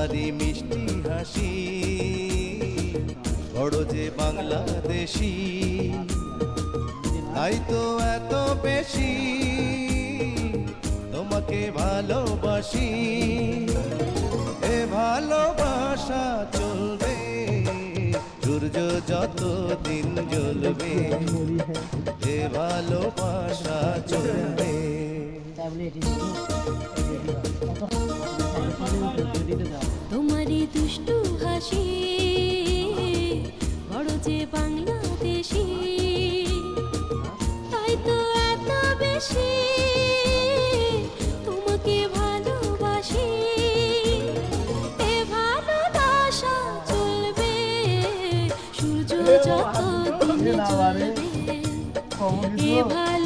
তোমারই মিষ্টি হাসি বড় যে বাংলাদেশি, তাই তো এত বেশি তোমাকে ভালোবাসি। এ ভালোবাসা চলবে সূর্য যত দিন জ্বলবে, এ ভালোবাসা চলবে। তোমারই দুষ্টু হাসি বড় যে বাংলাদেশি, তাই তো এত বেশি তোমাকে ভালোবাসি। এ ভালোবাসা চলবে সূর্য যত দিন জ্বলবে, এ ভালো